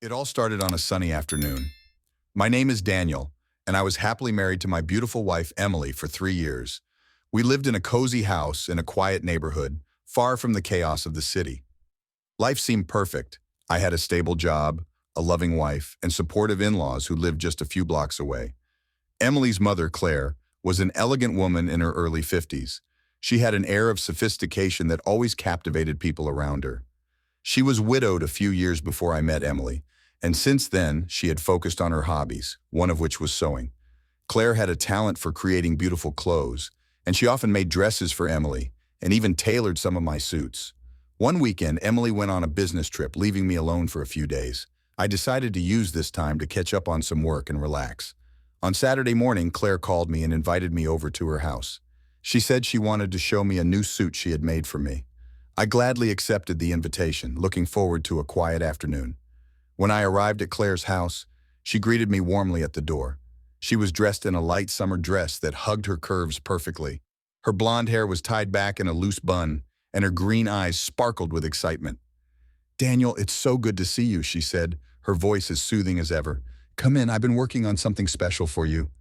It all started on a sunny afternoon. My name is Daniel, and I was happily married to my beautiful wife, Emily, for 3 years. We lived in a cozy house in a quiet neighborhood, far from the chaos of the city. Life seemed perfect. I had a stable job, a loving wife, and supportive in-laws who lived just a few blocks away. Emily's mother, Claire, was an elegant woman in her early 50s. She had an air of sophistication that always captivated people around her. She was widowed a few years before I met Emily, and since then, she had focused on her hobbies, one of which was sewing. Claire had a talent for creating beautiful clothes, and she often made dresses for Emily, and even tailored some of my suits. One weekend, Emily went on a business trip, leaving me alone for a few days. I decided to use this time to catch up on some work and relax. On Saturday morning, Claire called me and invited me over to her house. She said she wanted to show me a new suit she had made for me. I gladly accepted the invitation, looking forward to a quiet afternoon. When I arrived at Claire's house, she greeted me warmly at the door. She was dressed in a light summer dress that hugged her curves perfectly. Her blonde hair was tied back in a loose bun, and her green eyes sparkled with excitement. "Daniel, it's so good to see you," she said, her voice as soothing as ever. "Come in, I've been working on something special for you."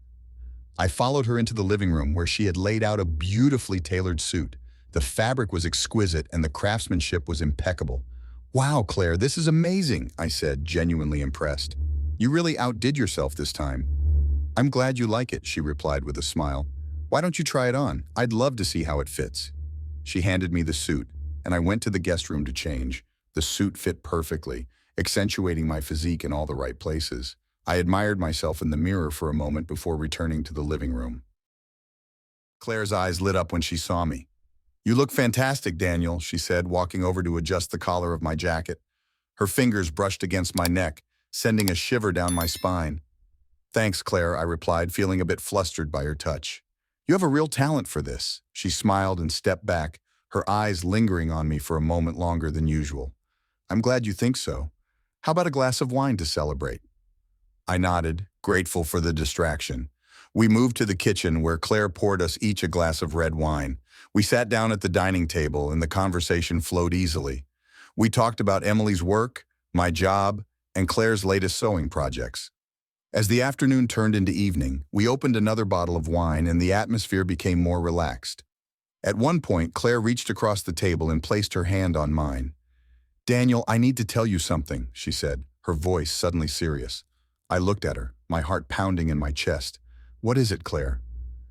I followed her into the living room where she had laid out a beautifully tailored suit. The fabric was exquisite and the craftsmanship was impeccable. "Wow, Claire, this is amazing," I said, genuinely impressed. "You really outdid yourself this time." "I'm glad you like it," she replied with a smile. "Why don't you try it on? I'd love to see how it fits." She handed me the suit, and I went to the guest room to change. The suit fit perfectly, accentuating my physique in all the right places. I admired myself in the mirror for a moment before returning to the living room. Claire's eyes lit up when she saw me. "You look fantastic, Daniel," she said, walking over to adjust the collar of my jacket. Her fingers brushed against my neck, sending a shiver down my spine. "Thanks, Claire," I replied, feeling a bit flustered by her touch. "You have a real talent for this." She smiled and stepped back, her eyes lingering on me for a moment longer than usual. "I'm glad you think so. How about a glass of wine to celebrate?" I nodded, grateful for the distraction. We moved to the kitchen where Claire poured us each a glass of red wine. We sat down at the dining table and the conversation flowed easily. We talked about Emily's work, my job, and Claire's latest sewing projects. As the afternoon turned into evening, we opened another bottle of wine and the atmosphere became more relaxed. At one point, Claire reached across the table and placed her hand on mine. "Daniel, I need to tell you something," she said, her voice suddenly serious. I looked at her, my heart pounding in my chest. "What is it, Claire?"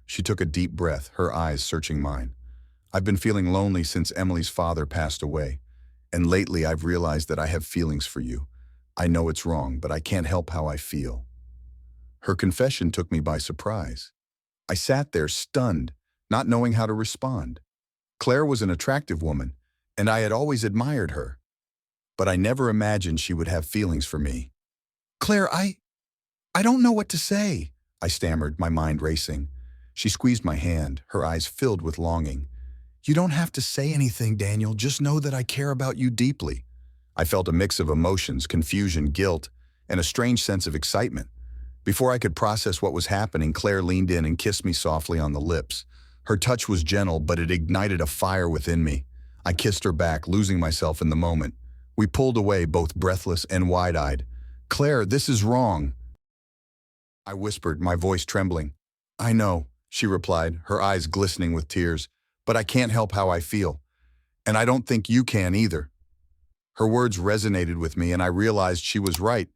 She took a deep breath, her eyes searching mine. "I've been feeling lonely since Emily's father passed away, and lately I've realized that I have feelings for you. I know it's wrong, but I can't help how I feel." Her confession took me by surprise. I sat there stunned, not knowing how to respond. Claire was an attractive woman, and I had always admired her. But I never imagined she would have feelings for me. "Claire, I don't know what to say," I stammered, my mind racing. She squeezed my hand, her eyes filled with longing. "You don't have to say anything, Daniel. Just know that I care about you deeply." I felt a mix of emotions, confusion, guilt, and a strange sense of excitement. Before I could process what was happening, Claire leaned in and kissed me softly on the lips. Her touch was gentle, but it ignited a fire within me. I kissed her back, losing myself in the moment. We pulled away, both breathless and wide-eyed. "Claire, this is wrong," I whispered, my voice trembling. "I know," she replied, her eyes glistening with tears, "but I can't help how I feel. And I don't think you can either." Her words resonated with me, and I realized she was right.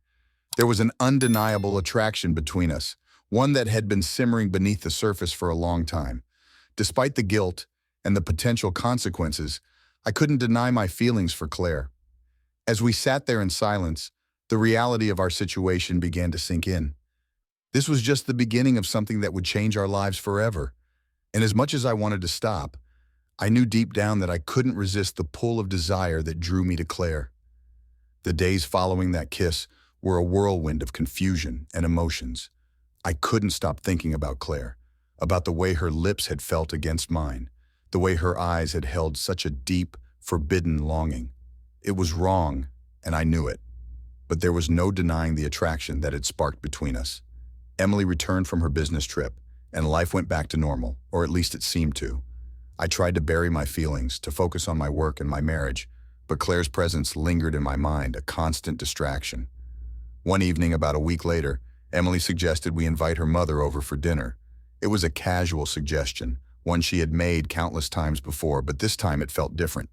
There was an undeniable attraction between us, one that had been simmering beneath the surface for a long time. Despite the guilt and the potential consequences, I couldn't deny my feelings for Claire. As we sat there in silence, the reality of our situation began to sink in. This was just the beginning of something that would change our lives forever. And as much as I wanted to stop, I knew deep down that I couldn't resist the pull of desire that drew me to Claire. The days following that kiss were a whirlwind of confusion and emotions. I couldn't stop thinking about Claire, about the way her lips had felt against mine, the way her eyes had held such a deep, forbidden longing. It was wrong, and I knew it. But there was no denying the attraction that had sparked between us. Emily returned from her business trip, and life went back to normal, or at least it seemed to. I tried to bury my feelings, to focus on my work and my marriage, but Claire's presence lingered in my mind, a constant distraction. One evening, about a week later, Emily suggested we invite her mother over for dinner. It was a casual suggestion, one she had made countless times before, but this time it felt different.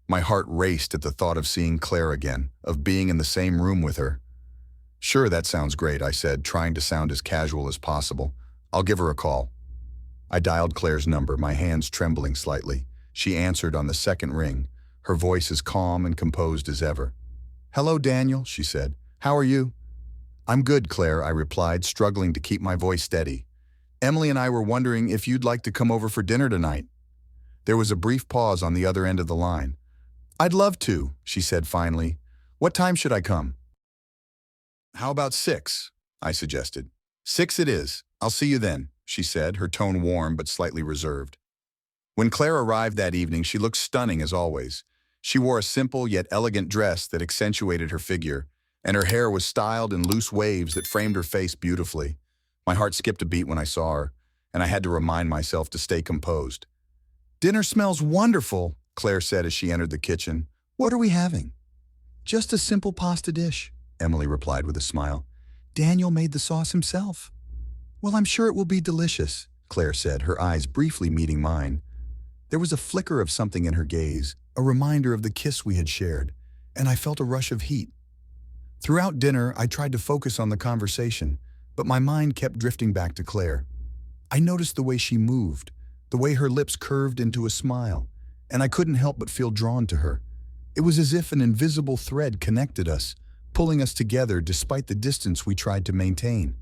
My heart raced at the thought of seeing Claire again, of being in the same room with her. "Sure, that sounds great," I said, trying to sound as casual as possible. "I'll give her a call." I dialed Claire's number, my hands trembling slightly. She answered on the second ring, her voice as calm and composed as ever. "Hello, Daniel," she said. "How are you?" "I'm good, Claire," I replied, struggling to keep my voice steady. "Emily and I were wondering if you'd like to come over for dinner tonight." There was a brief pause on the other end of the line. "I'd love to," she said finally. "What time should I come?" "How about 6?" I suggested. "6 it is. I'll see you then," she said, her tone warm but slightly reserved. When Claire arrived that evening, she looked stunning as always. She wore a simple yet elegant dress that accentuated her figure, and her hair was styled in loose waves that framed her face beautifully. My heart skipped a beat when I saw her, and I had to remind myself to stay composed. "Dinner smells wonderful," Claire said as she entered the kitchen. "What are we having?" "Just a simple pasta dish," Emily replied with a smile. "Daniel made the sauce himself." "Well, I'm sure it will be delicious," Claire said, her eyes briefly meeting mine. There was a flicker of something in her gaze, a reminder of the kiss we had shared, and I felt a rush of heat. Throughout dinner, I tried to focus on the conversation, but my mind kept drifting back to Claire. I noticed the way she moved, the way her lips curved into a smile, and I couldn't help but feel drawn to her. It was as if an invisible thread connected us, pulling us together despite the distance we tried to maintain.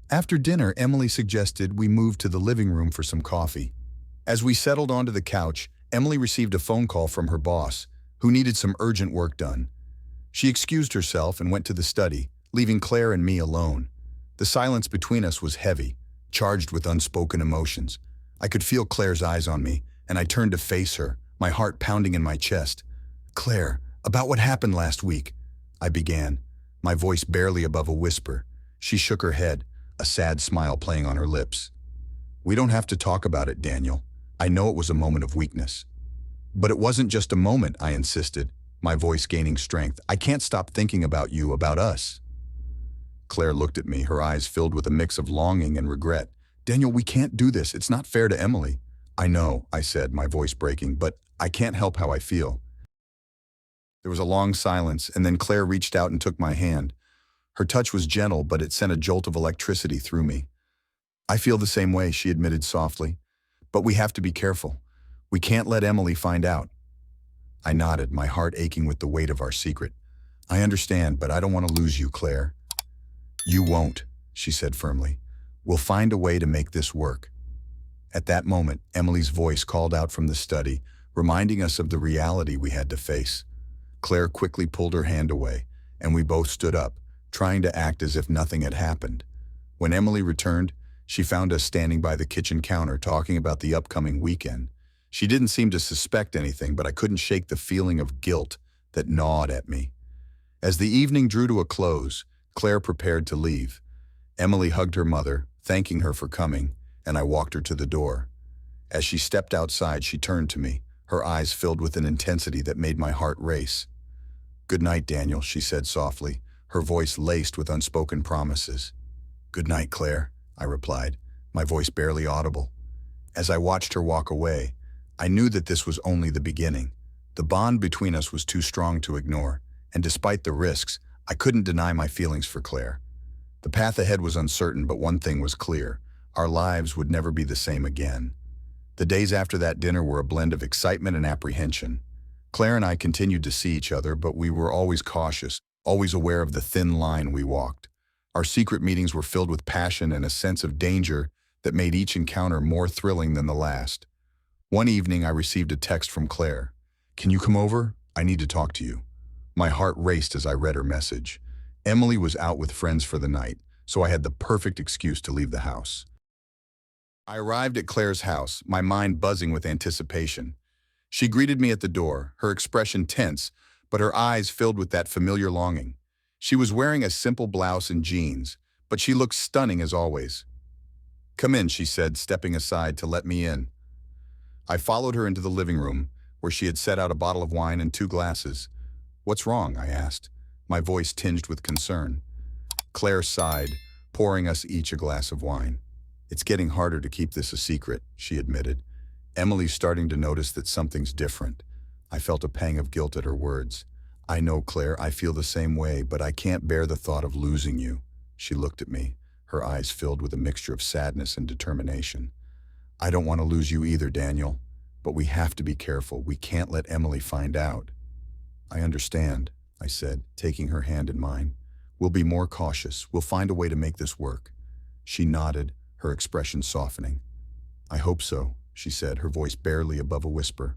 After dinner, Emily suggested we move to the living room for some coffee. As we settled onto the couch, Emily received a phone call from her boss, who needed some urgent work done. She excused herself and went to the study, leaving Claire and me alone. The silence between us was heavy, charged with unspoken emotions. I could feel Claire's eyes on me, and I turned to face her, my heart pounding in my chest. "Claire, about what happened last week," I began, my voice barely above a whisper. She shook her head, a sad smile playing on her lips. "We don't have to talk about it, Daniel. I know it was a moment of weakness." "But it wasn't just a moment," I insisted, my voice gaining strength. "I can't stop thinking about you, about us." Claire looked at me, her eyes filled with a mix of longing and regret. "Daniel, we can't do this. It's not fair to Emily." "I know," I said, my voice breaking, "but I can't help how I feel." There was a long silence, and then Claire reached out and took my hand. Her touch was gentle, but it sent a jolt of electricity through me. "I feel the same way," she admitted softly. "But we have to be careful. We can't let Emily find out." I nodded, my heart aching with the weight of our secret. "I understand, but I don't want to lose you, Claire." "You won't," she said firmly. "We'll find a way to make this work." At that moment, Emily's voice called out from the study, reminding us of the reality we had to face. Claire quickly pulled her hand away, and we both stood up, trying to act as if nothing had happened. When Emily returned, she found us standing by the kitchen counter talking about the upcoming weekend. She didn't seem to suspect anything, but I couldn't shake the feeling of guilt that gnawed at me. As the evening drew to a close, Claire prepared to leave. Emily hugged her mother, thanking her for coming, and I walked her to the door. As she stepped outside, she turned to me, her eyes filled with an intensity that made my heart race. "Good night, Daniel," she said softly, her voice laced with unspoken promises. "Good night, Claire," I replied, my voice barely audible. As I watched her walk away, I knew that this was only the beginning. The bond between us was too strong to ignore, and despite the risks, I couldn't deny my feelings for Claire. The path ahead was uncertain, but one thing was clear: our lives would never be the same again. The days after that dinner were a blend of excitement and apprehension. Claire and I continued to see each other, but we were always cautious, always aware of the thin line we walked. Our secret meetings were filled with passion and a sense of danger that made each encounter more thrilling than the last. One evening, I received a text from Claire. "Can you come over? I need to talk to you." My heart raced as I read her message. Emily was out with friends for the night, so I had the perfect excuse to leave the house. I arrived at Claire's house, my mind buzzing with anticipation. She greeted me at the door, her expression tense, but her eyes filled with that familiar longing. She was wearing a simple blouse and jeans, but she looked stunning as always. "Come in," she said, stepping aside to let me in. I followed her into the living room, where she had set out a bottle of wine and 2 glasses. "What's wrong?" I asked, my voice tinged with concern. Claire sighed, pouring us each a glass of wine. It's getting harder to keep this a secret, she admitted. Emily's starting to notice that something's different. I felt a pang of guilt at her words. I know, Claire, I feel the same way, but I can't bear the thought of losing you. She looked at me, her eyes filled with a mixture of sadness and determination. I don't want to lose you either, Daniel, but we have to be careful. We can't let Emily find out. I understand, I said, taking her hand in mine. We'll be more cautious. We'll find a way to make this work. She nodded, her expression softening. I hope so, she said, her voice barely above a whisper.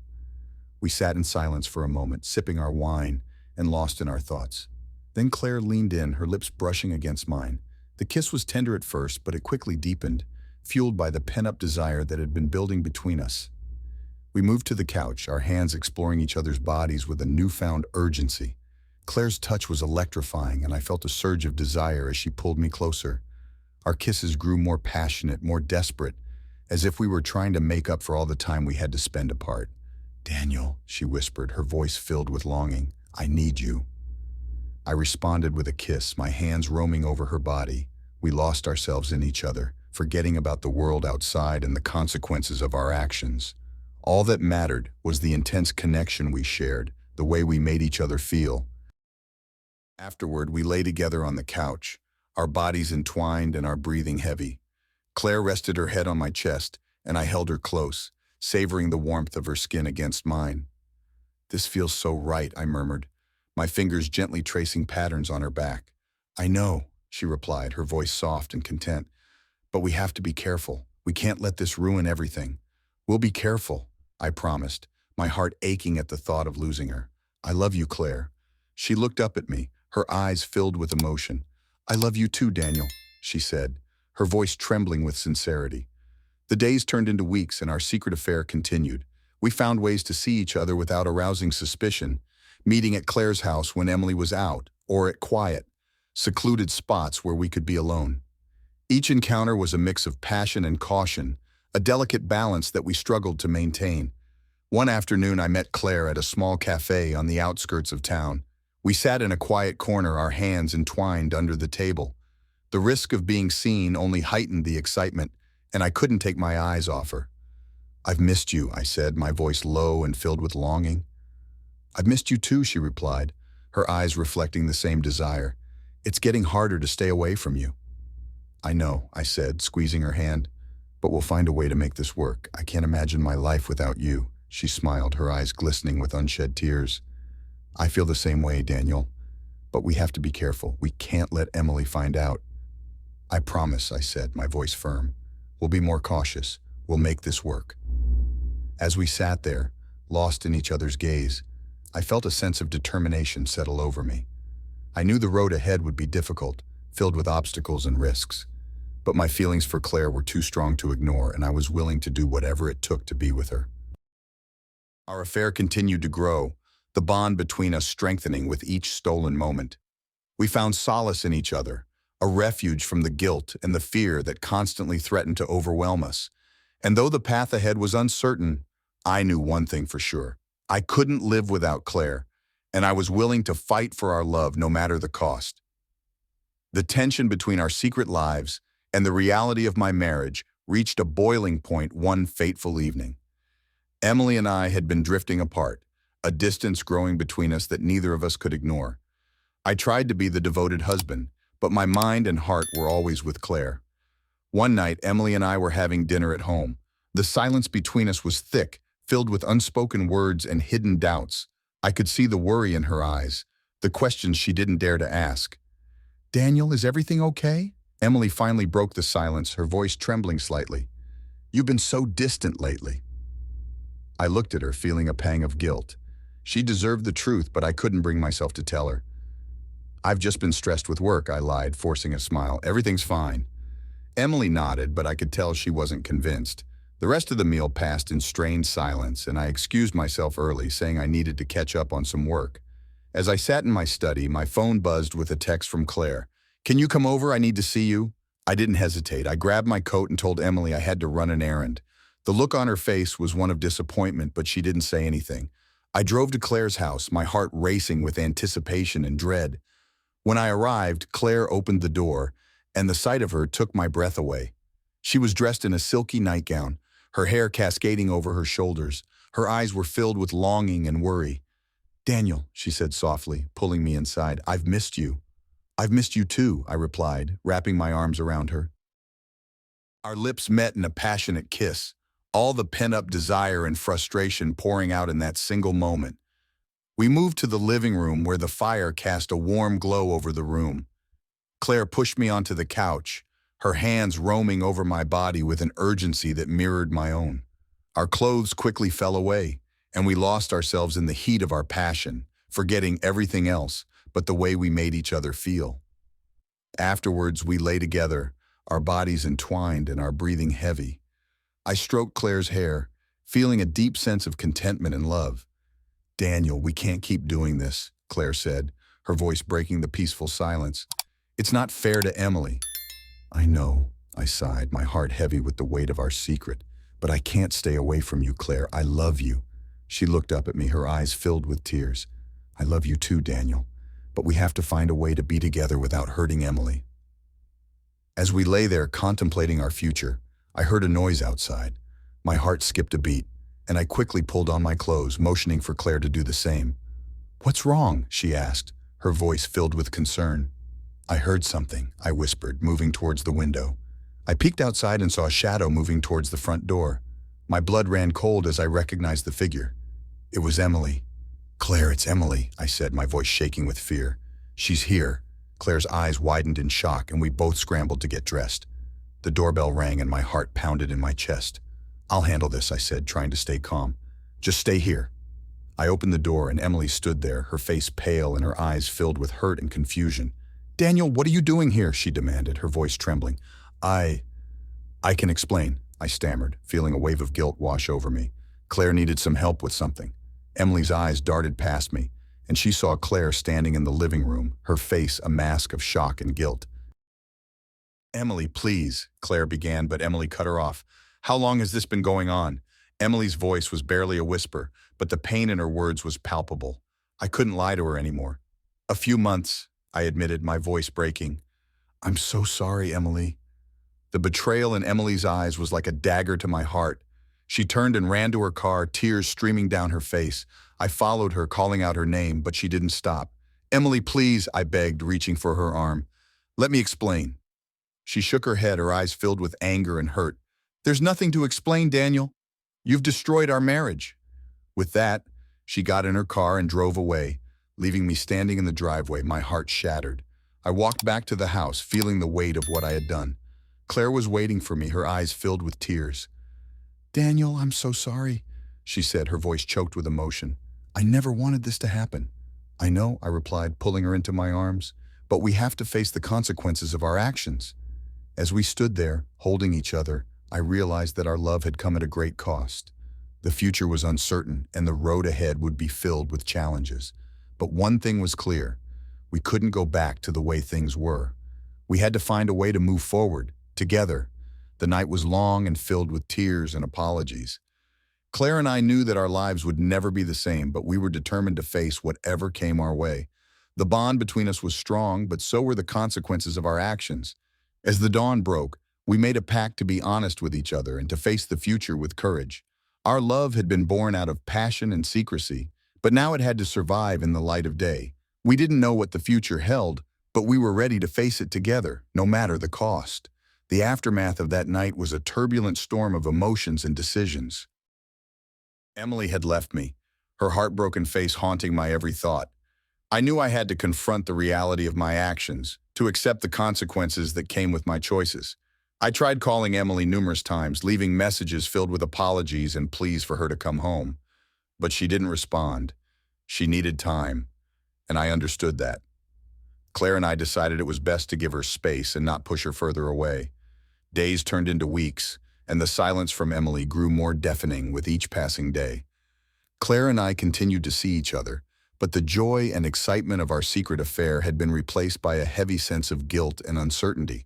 We sat in silence for a moment, sipping our wine and lost in our thoughts. Then Claire leaned in, her lips brushing against mine. The kiss was tender at first, but it quickly deepened, fueled by the pent-up desire that had been building between us. We moved to the couch, our hands exploring each other's bodies with a newfound urgency. Claire's touch was electrifying, and I felt a surge of desire as she pulled me closer. Our kisses grew more passionate, more desperate, as if we were trying to make up for all the time we had to spend apart. Daniel, she whispered, her voice filled with longing, I need you. I responded with a kiss, my hands roaming over her body. We lost ourselves in each other, forgetting about the world outside and the consequences of our actions. All that mattered was the intense connection we shared, the way we made each other feel. Afterward, we lay together on the couch, our bodies entwined and our breathing heavy. Claire rested her head on my chest, and I held her close, savoring the warmth of her skin against mine. This feels so right, I murmured, my fingers gently tracing patterns on her back. I know, she replied, her voice soft and content, but we have to be careful. We can't let this ruin everything. We'll be careful, I promised, my heart aching at the thought of losing her. I love you, Claire. She looked up at me, her eyes filled with emotion. I love you too, Daniel, she said, her voice trembling with sincerity. The days turned into weeks and our secret affair continued. We found ways to see each other without arousing suspicion, meeting at Claire's house when Emily was out, or at quiet, secluded spots where we could be alone. Each encounter was a mix of passion and caution, a delicate balance that we struggled to maintain. One afternoon I met Claire at a small cafe on the outskirts of town. We sat in a quiet corner, our hands entwined under the table. The risk of being seen only heightened the excitement, and I couldn't take my eyes off her. I've missed you, I said, my voice low and filled with longing. I've missed you too, she replied, her eyes reflecting the same desire. It's getting harder to stay away from you. I know, I said, squeezing her hand, but we'll find a way to make this work. I can't imagine my life without you. She smiled, her eyes glistening with unshed tears. I feel the same way, Daniel, but we have to be careful. We can't let Emily find out. I promise, I said, my voice firm. We'll be more cautious. We'll make this work. As we sat there, lost in each other's gaze, I felt a sense of determination settle over me. I knew the road ahead would be difficult, filled with obstacles and risks, but my feelings for Claire were too strong to ignore, and I was willing to do whatever it took to be with her. Our affair continued to grow, the bond between us strengthening with each stolen moment. We found solace in each other, a refuge from the guilt and the fear that constantly threatened to overwhelm us. And though the path ahead was uncertain, I knew one thing for sure. I couldn't live without Claire, and I was willing to fight for our love no matter the cost. The tension between our secret lives and the reality of my marriage reached a boiling point one fateful evening. Emily and I had been drifting apart, a distance growing between us that neither of us could ignore. I tried to be the devoted husband, but my mind and heart were always with Claire. One night, Emily and I were having dinner at home. The silence between us was thick, filled with unspoken words and hidden doubts. I could see the worry in her eyes, the questions she didn't dare to ask. Daniel, is everything okay? Emily finally broke the silence, her voice trembling slightly. You've been so distant lately. I looked at her, feeling a pang of guilt. She deserved the truth, but I couldn't bring myself to tell her. I've just been stressed with work, I lied, forcing a smile. Everything's fine. Emily nodded, but I could tell she wasn't convinced. The rest of the meal passed in strained silence, and I excused myself early, saying I needed to catch up on some work. As I sat in my study, my phone buzzed with a text from Claire. Can you come over? I need to see you. I didn't hesitate. I grabbed my coat and told Emily I had to run an errand. The look on her face was one of disappointment, but she didn't say anything. I drove to Claire's house, my heart racing with anticipation and dread. When I arrived, Claire opened the door, and the sight of her took my breath away. She was dressed in a silky nightgown, her hair cascading over her shoulders. Her eyes were filled with longing and worry. "Daniel," she said softly, pulling me inside, "I've missed you." "I've missed you too," I replied, wrapping my arms around her. Our lips met in a passionate kiss, all the pent-up desire and frustration pouring out in that single moment. We moved to the living room where the fire cast a warm glow over the room. Claire pushed me onto the couch, her hands roaming over my body with an urgency that mirrored my own. Our clothes quickly fell away, and we lost ourselves in the heat of our passion, forgetting everything else but the way we made each other feel. Afterwards, we lay together, our bodies entwined and our breathing heavy. I stroked Claire's hair, feeling a deep sense of contentment and love. "Daniel, we can't keep doing this," Claire said, her voice breaking the peaceful silence. "It's not fair to Emily." "I know," I sighed, my heart heavy with the weight of our secret. "But I can't stay away from you, Claire. I love you." She looked up at me, her eyes filled with tears. "I love you too, Daniel. But we have to find a way to be together without hurting Emily." As we lay there contemplating our future, I heard a noise outside. My heart skipped a beat, and I quickly pulled on my clothes, motioning for Claire to do the same. "What's wrong?" she asked, her voice filled with concern. "I heard something," I whispered, moving towards the window. I peeked outside and saw a shadow moving towards the front door. My blood ran cold as I recognized the figure. It was Emily. "Claire, it's Emily," I said, my voice shaking with fear. "She's here." Claire's eyes widened in shock, and we both scrambled to get dressed. The doorbell rang and my heart pounded in my chest. "I'll handle this," I said, trying to stay calm. "Just stay here." I opened the door and Emily stood there, her face pale and her eyes filled with hurt and confusion. "Daniel, what are you doing here?" she demanded, her voice trembling. I can explain," I stammered, feeling a wave of guilt wash over me. Claire needed some help with something. Emily's eyes darted past me, and she saw Claire standing in the living room, her face a mask of shock and guilt. "Emily, please," Claire began, but Emily cut her off. "How long has this been going on?" Emily's voice was barely a whisper, but the pain in her words was palpable. I couldn't lie to her anymore. "A few months," I admitted, my voice breaking. "I'm so sorry, Emily." The betrayal in Emily's eyes was like a dagger to my heart. She turned and ran to her car, tears streaming down her face. I followed her, calling out her name, but she didn't stop. "Emily, please," I begged, reaching for her arm. "Let me explain." She shook her head, her eyes filled with anger and hurt. "There's nothing to explain, Daniel. You've destroyed our marriage." With that, she got in her car and drove away, leaving me standing in the driveway, my heart shattered. I walked back to the house, feeling the weight of what I had done. Claire was waiting for me, her eyes filled with tears. "Daniel, I'm so sorry," she said, her voice choked with emotion. "I never wanted this to happen." "I know," I replied, pulling her into my arms, "but we have to face the consequences of our actions." As we stood there, holding each other, I realized that our love had come at a great cost. The future was uncertain, and the road ahead would be filled with challenges. But one thing was clear: we couldn't go back to the way things were. We had to find a way to move forward, together. The night was long and filled with tears and apologies. Claire and I knew that our lives would never be the same, but we were determined to face whatever came our way. The bond between us was strong, but so were the consequences of our actions. As the dawn broke, we made a pact to be honest with each other and to face the future with courage. Our love had been born out of passion and secrecy, but now it had to survive in the light of day. We didn't know what the future held, but we were ready to face it together, no matter the cost. The aftermath of that night was a turbulent storm of emotions and decisions. Emily had left me, her heartbroken face haunting my every thought. I knew I had to confront the reality of my actions, to accept the consequences that came with my choices. I tried calling Emily numerous times, leaving messages filled with apologies and pleas for her to come home. But she didn't respond. She needed time, and I understood that. Claire and I decided it was best to give her space and not push her further away. Days turned into weeks, and the silence from Emily grew more deafening with each passing day. Claire and I continued to see each other, but the joy and excitement of our secret affair had been replaced by a heavy sense of guilt and uncertainty.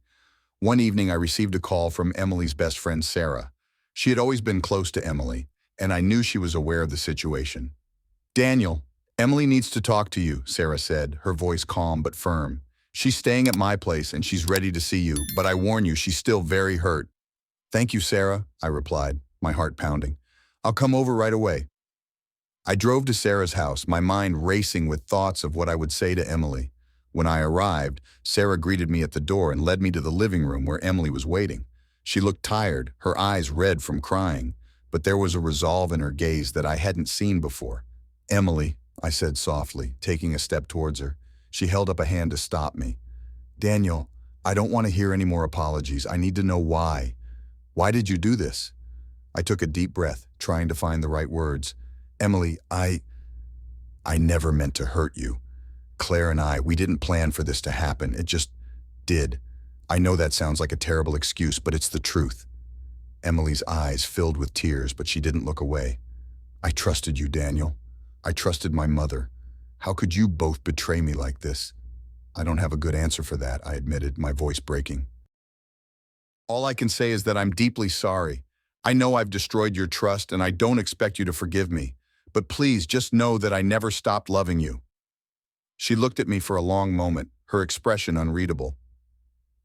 One evening, I received a call from Emily's best friend, Sarah. She had always been close to Emily, and I knew she was aware of the situation. "Daniel, Emily needs to talk to you," Sarah said, her voice calm but firm. She's staying at my place and she's ready to see you, but I warn you, she's still very hurt. Thank you, Sarah, I replied, my heart pounding. I'll come over right away. I drove to Sarah's house, my mind racing with thoughts of what I would say to Emily. When I arrived, Sarah greeted me at the door and led me to the living room where Emily was waiting. She looked tired, her eyes red from crying, but there was a resolve in her gaze that I hadn't seen before. Emily, I said softly, taking a step towards her. She held up a hand to stop me. Daniel, I don't want to hear any more apologies. I need to know why. Why did you do this? I took a deep breath, trying to find the right words. Emily, I never meant to hurt you. Claire and we didn't plan for this to happen. It just did. I know that sounds like a terrible excuse, but it's the truth. Emily's eyes filled with tears, but she didn't look away. I trusted you, Daniel. I trusted my mother. How could you both betray me like this? I don't have a good answer for that, I admitted, my voice breaking. All I can say is that I'm deeply sorry. I know I've destroyed your trust, and I don't expect you to forgive me. But please, just know that I never stopped loving you. She looked at me for a long moment, her expression unreadable.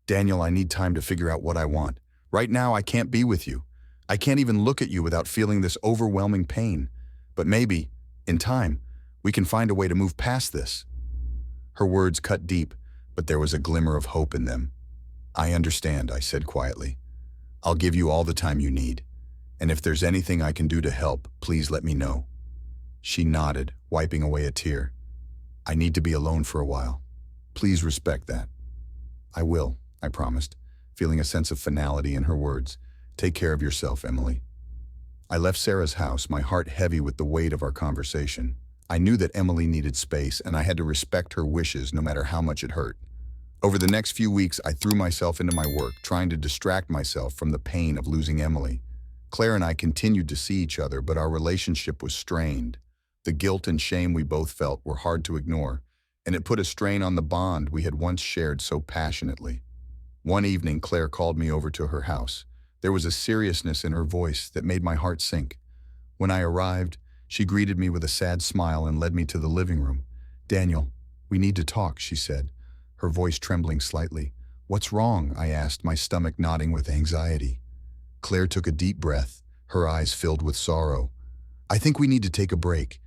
Daniel, I need time to figure out what I want. Right now, I can't be with you. I can't even look at you without feeling this overwhelming pain. But maybe, in time, we can find a way to move past this. Her words cut deep, but there was a glimmer of hope in them. I understand, I said quietly. I'll give you all the time you need. And if there's anything I can do to help, please let me know. She nodded, wiping away a tear. I need to be alone for a while. Please respect that. I will, I promised, feeling a sense of finality in her words. Take care of yourself, Emily. I left Sarah's house, my heart heavy with the weight of our conversation. I knew that Emily needed space, and I had to respect her wishes no matter how much it hurt. Over the next few weeks, I threw myself into my work, trying to distract myself from the pain of losing Emily. Claire and I continued to see each other, but our relationship was strained. The guilt and shame we both felt were hard to ignore, and it put a strain on the bond we had once shared so passionately. One evening, Claire called me over to her house. There was a seriousness in her voice that made my heart sink. When I arrived, she greeted me with a sad smile and led me to the living room. Daniel, we need to talk, she said, her voice trembling slightly. What's wrong? I asked, my stomach knotting with anxiety. Claire took a deep breath, her eyes filled with sorrow. I think we need to take a break.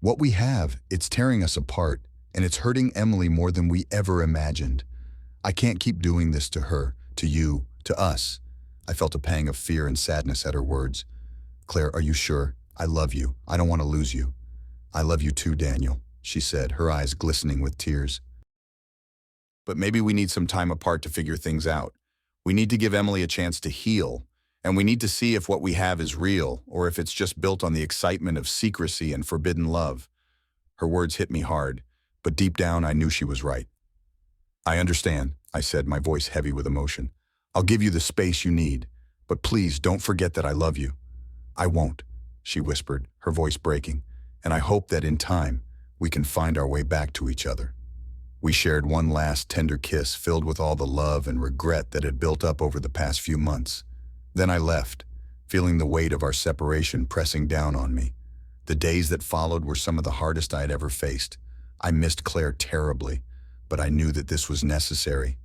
What we have, it's tearing us apart, and it's hurting Emily more than we ever imagined. I can't keep doing this to her, to you, to us. I felt a pang of fear and sadness at her words. Claire, are you sure? I love you. I don't want to lose you. I love you too, Daniel, she said, her eyes glistening with tears. But maybe we need some time apart to figure things out. We need to give Emily a chance to heal, and we need to see if what we have is real or if it's just built on the excitement of secrecy and forbidden love. Her words hit me hard, but deep down I knew she was right. I understand, I said, my voice heavy with emotion. I'll give you the space you need, but please don't forget that I love you. I won't, she whispered, her voice breaking, and I hope that in time we can find our way back to each other. We shared one last tender kiss filled with all the love and regret that had built up over the past few months. Then I left, feeling the weight of our separation pressing down on me. The days that followed were some of the hardest I had ever faced. I missed Claire terribly, but I knew that this was necessary.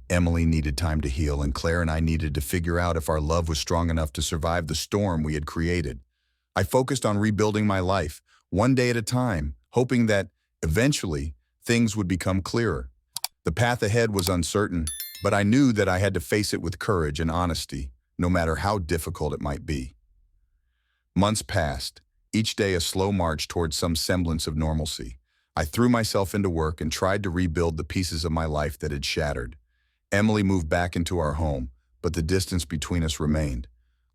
Emily needed time to heal, and Claire and I needed to figure out if our love was strong enough to survive the storm we had created. I focused on rebuilding my life, one day at a time, hoping that, eventually, things would become clearer. The path ahead was uncertain, but I knew that I had to face it with courage and honesty, no matter how difficult it might be. Months passed, each day a slow march towards some semblance of normalcy. I threw myself into work and tried to rebuild the pieces of my life that had shattered. Emily moved back into our home, but the distance between us remained.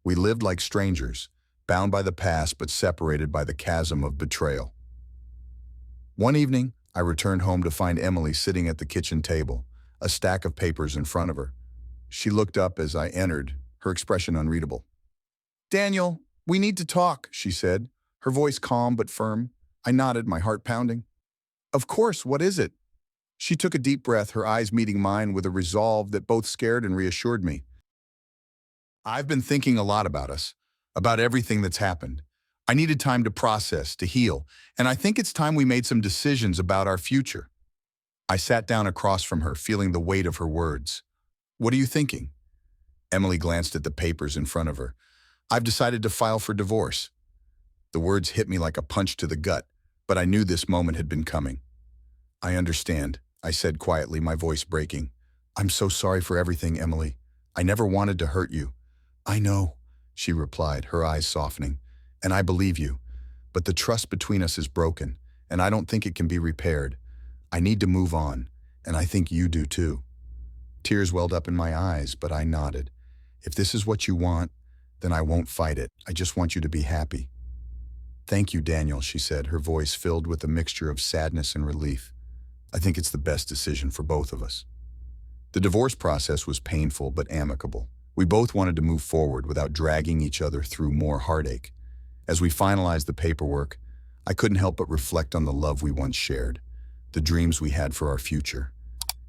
We lived like strangers, bound by the past but separated by the chasm of betrayal. One evening, I returned home to find Emily sitting at the kitchen table, a stack of papers in front of her. She looked up as I entered, her expression unreadable. Daniel, we need to talk, she said, her voice calm but firm. I nodded, my heart pounding. Of course, what is it? She took a deep breath, her eyes meeting mine with a resolve that both scared and reassured me. I've been thinking a lot about us, about everything that's happened. I needed time to process, to heal, and I think it's time we made some decisions about our future. I sat down across from her, feeling the weight of her words. "What are you thinking?" Emily glanced at the papers in front of her. "I've decided to file for divorce." The words hit me like a punch to the gut, but I knew this moment had been coming. "I understand," I said quietly, my voice breaking. "I'm so sorry for everything, Emily. I never wanted to hurt you." "I know," she replied, her eyes softening, "and I believe you. But the trust between us is broken, and I don't think it can be repaired. I need to move on, and I think you do too." Tears welled up in my eyes, but I nodded. "If this is what you want, then I won't fight it. I just want you to be happy." "Thank you, Daniel," she said, her voice filled with a mixture of sadness and relief. "I think it's the best decision for both of us." The divorce process was painful but amicable. We both wanted to move forward without dragging each other through more heartache. As we finalized the paperwork, I couldn't help but reflect on the love we once shared, the dreams we had for our future.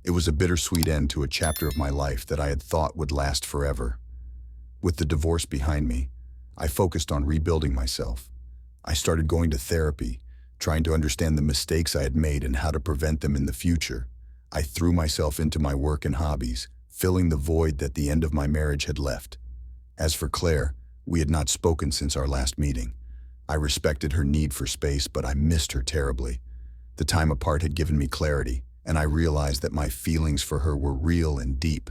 It was a bittersweet end to a chapter of my life that I had thought would last forever. With the divorce behind me, I focused on rebuilding myself. I started going to therapy, trying to understand the mistakes I had made and how to prevent them in the future. I threw myself into my work and hobbies, filling the void that the end of my marriage had left. As for Claire, we had not spoken since our last meeting. I respected her need for space, but I missed her terribly. The time apart had given me clarity, and I realized that my feelings for her were real and deep.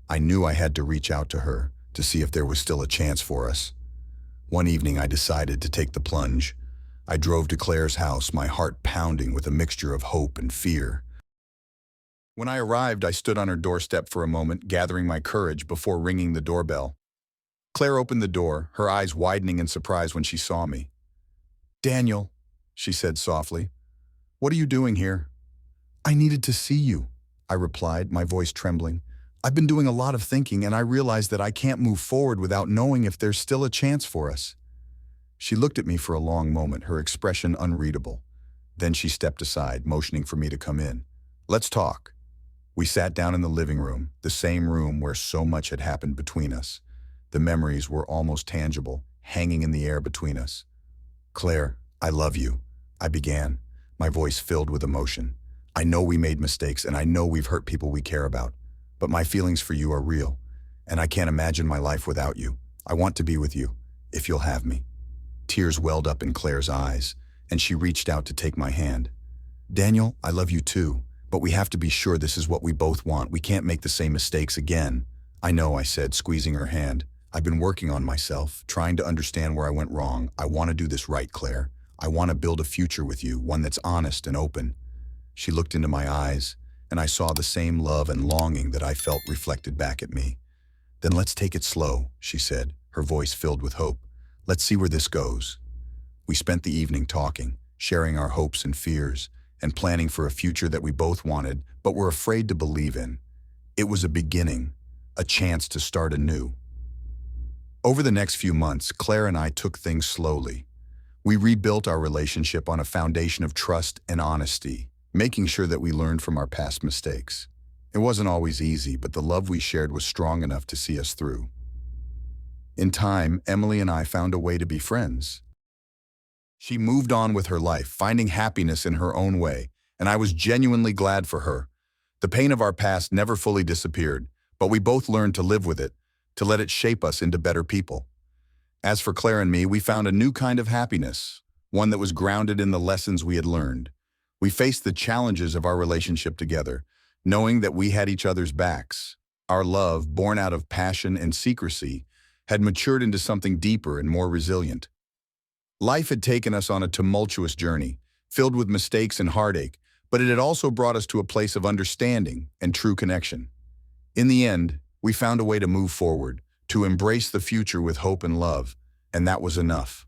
I knew I had to reach out to her to see if there was still a chance for us. One evening, I decided to take the plunge. I drove to Claire's house, my heart pounding with a mixture of hope and fear. When I arrived, I stood on her doorstep for a moment, gathering my courage before ringing the doorbell. Claire opened the door, her eyes widening in surprise when she saw me. "Daniel," she said softly, "what are you doing here?" "I needed to see you," I replied, my voice trembling. "I've been doing a lot of thinking, and I realized that I can't move forward without knowing if there's still a chance for us." She looked at me for a long moment, her expression unreadable. Then she stepped aside, motioning for me to come in. "Let's talk." We sat down in the living room, the same room where so much had happened between us. The memories were almost tangible, hanging in the air between us. "Claire, I love you," I began, my voice filled with emotion. "I know we made mistakes, and I know we've hurt people we care about. But my feelings for you are real, and I can't imagine my life without you. I want to be with you, if you'll have me." Tears welled up in Claire's eyes, and she reached out to take my hand. "Daniel, I love you too, but we have to be sure this is what we both want. We can't make the same mistakes again." "I know," I said, squeezing her hand. "I've been working on myself, trying to understand where I went wrong. I want to do this right, Claire. I want to build a future with you, one that's honest and open." She looked into my eyes, and I saw the same love and longing that I felt reflected back at me. "Then let's take it slow," she said, her voice filled with hope. "Let's see where this goes." We spent the evening talking, sharing our hopes and fears, and planning for a future that we both wanted but were afraid to believe in. It was a beginning, a chance to start anew. Over the next few months, Claire and I took things slowly. We rebuilt our relationship on a foundation of trust and honesty, making sure that we learned from our past mistakes. It wasn't always easy, but the love we shared was strong enough to see us through. In time, Emily and I found a way to be friends. She moved on with her life, finding happiness in her own way, and I was genuinely glad for her. The pain of our past never fully disappeared, but we both learned to live with it, to let it shape us into better people. As for Claire and me, we found a new kind of happiness, one that was grounded in the lessons we had learned. We faced the challenges of our relationship together, knowing that we had each other's backs. Our love, born out of passion and secrecy, had matured into something deeper and more resilient. Life had taken us on a tumultuous journey, filled with mistakes and heartache, but it had also brought us to a place of understanding and true connection. In the end, we found a way to move forward, to embrace the future with hope and love, and that was enough.